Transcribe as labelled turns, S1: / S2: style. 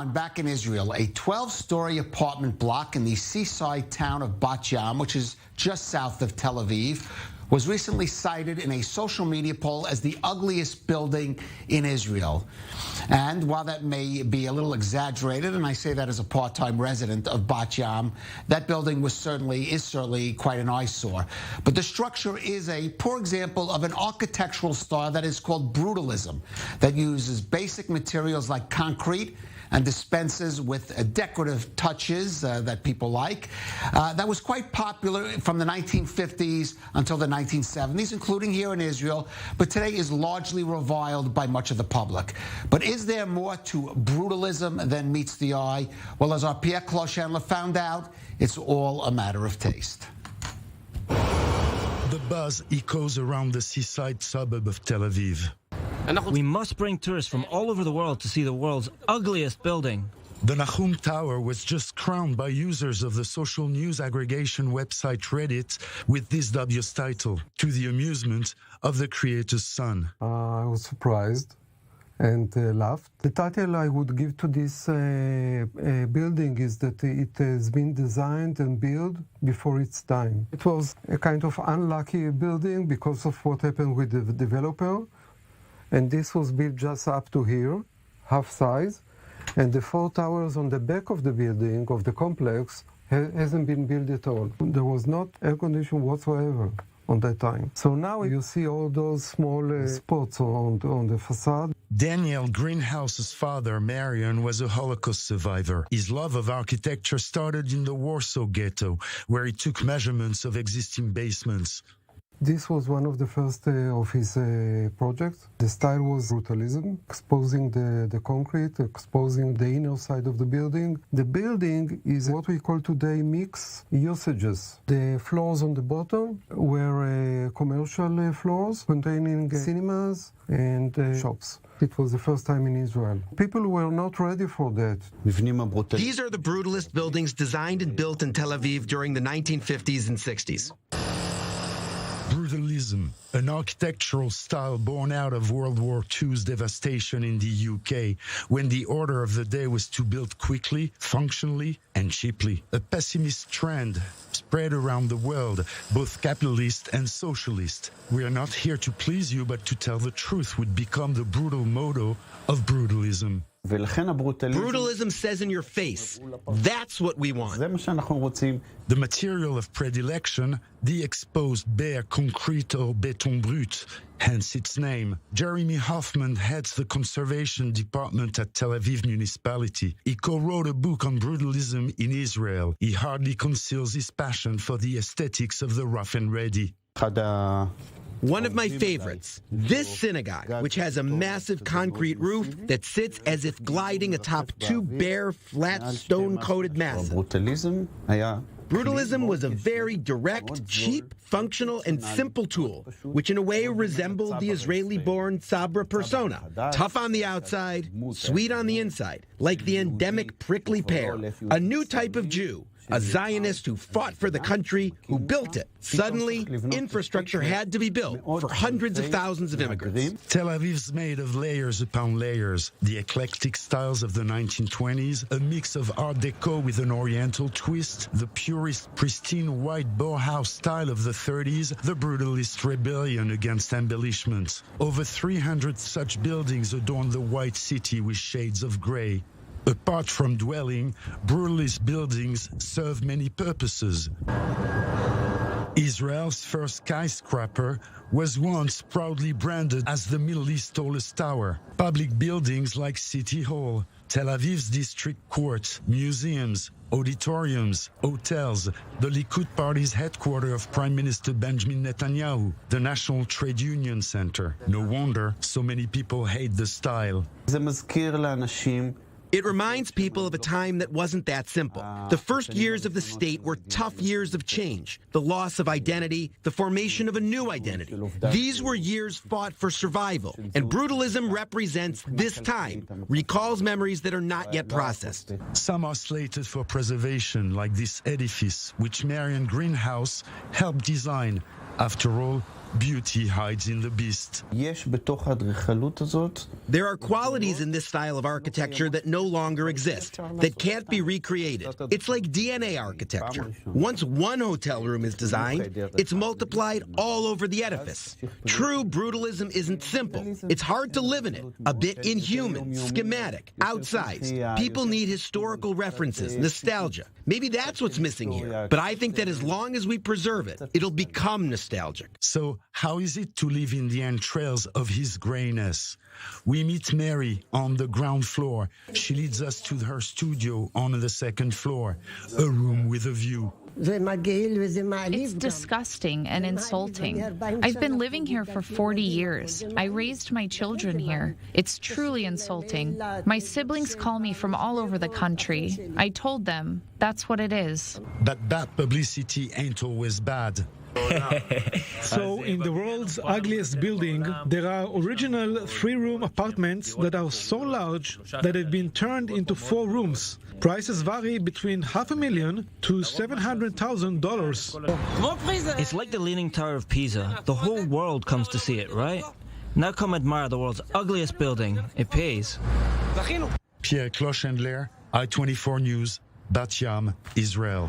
S1: I'm back in Israel. A 12-story apartment block in the seaside town of Bat Yam, which is just south of Tel Aviv, was recently cited in a social media poll as the ugliest building in Israel. And while that may be a little exaggerated, and I say that as a part-time resident of Bat Yam, that building is certainly quite an eyesore. But the structure is a poor example of an architectural style that is called Brutalism, that uses basic materials like concrete and dispenses with decorative touches that people like. That was quite popular from the 1950s until the 1970s, including here in Israel, but today is largely reviled by much of the public. But is there more to brutalism than meets the eye? Well, as our Pierre Clochandler found out, it's all a matter of taste.
S2: The buzz echoes around the seaside suburb of Tel Aviv.
S3: We must bring tourists from all over the world to see the world's ugliest building.
S2: The Nahum Tower was just crowned by users of the social news aggregation website Reddit with this dubious title, to the amusement of the creator's son.
S4: I was surprised and laughed. The title I would give to this building is that it has been designed and built before its time. It was a kind of unlucky building because of what happened with the developer. And this was built just up to here, half size, and the 4 towers on the back of the building, of the complex, hasn't been built at all. There was not air conditioning whatsoever on that time. So now you see all those small spots on the facade.
S2: Daniel Greenhouse's father, Marion, was a Holocaust survivor. His love of architecture started in the Warsaw ghetto, where he took measurements of existing basements.
S4: This was one of the first of his projects. The style was brutalism, exposing the concrete, exposing the inner side of the building. The building is what we call today mixed usages. The floors on the bottom were commercial floors containing cinemas and shops. It was the first time in Israel. People were not ready for that.
S5: These are the brutalist buildings designed and built in Tel Aviv during the 1950s and 60s.
S2: Brutalism, an architectural style born out of World War II's devastation in the UK, when the order of the day was to build quickly, functionally, and cheaply. A pessimist trend spread around the world, both capitalist and socialist. We are not here to please you, but to tell the truth would become the brutal motto of brutalism.
S5: Brutalism says in your face, that's what we want.
S2: The material of predilection, the exposed bare concrete or béton brut, hence its name. Jeremy Hoffman heads the conservation department at Tel Aviv municipality. He co-wrote a book on brutalism in Israel. He hardly conceals his passion for the aesthetics of the rough and ready.
S5: One of my favorites, this synagogue, which has a massive concrete roof that sits as if gliding atop 2 bare, flat, stone-coated masses. Brutalism was a very direct, cheap, functional, and simple tool, which in a way resembled the Israeli-born Sabra persona. Tough on the outside, sweet on the inside, like the endemic prickly pear, a new type of Jew. A Zionist who fought for the country, who built it. Suddenly, infrastructure had to be built for hundreds of thousands of immigrants.
S2: Tel Aviv's made of layers upon layers. The eclectic styles of the 1920s, a mix of Art Deco with an Oriental twist, the purist, pristine white Bauhaus style of the 30s, the brutalist rebellion against embellishments. Over 300 such buildings adorn the white city with shades of gray. Apart from dwelling, brutalist buildings serve many purposes. Israel's first skyscraper was once proudly branded as the Middle East's tallest tower. Public buildings like City Hall, Tel Aviv's district courts, museums, auditoriums, hotels, the Likud party's headquarters of Prime Minister Benjamin Netanyahu, the National Trade Union Center. No wonder so many people hate the style.
S5: It reminds people of a time that wasn't that simple. The first years of the state were tough years of change, the loss of identity, the formation of a new identity. These were years fought for survival, and brutalism represents this time, recalls memories that are not yet processed.
S2: Some are slated for preservation, like this edifice, which Marion Greenhouse helped design. After all, Beauty hides in the beast.
S5: There are qualities in this style of architecture that no longer exist, that can't be recreated. It's like DNA architecture. Once one hotel room is designed, it's multiplied all over the edifice. True brutalism isn't simple. It's hard to live in it, a bit inhuman, schematic, outsized. People need historical references, nostalgia. Maybe that's what's missing here. But I think that as long as we preserve it, it'll become nostalgic.
S2: So how is it to live in the entrails of his grayness? We meet Mary on the ground floor. She leads us to her studio on the second floor, a room with a view.
S6: It's disgusting and insulting. I've been living here for 40 years. I raised my children here. It's truly insulting. My siblings call me from all over the country. I told them that's what it is.
S2: But bad publicity ain't always bad.
S7: So, in the world's ugliest building, there are original 3-room apartments that are so large that they've been turned into 4 rooms. Prices vary between $500,000 to $700,000.
S3: It's like the Leaning Tower of Pisa. The whole world comes to see it, right? Now come admire the world's ugliest building. It pays.
S2: Pierre Clochendler, I-24 News, Bat Yam, Israel.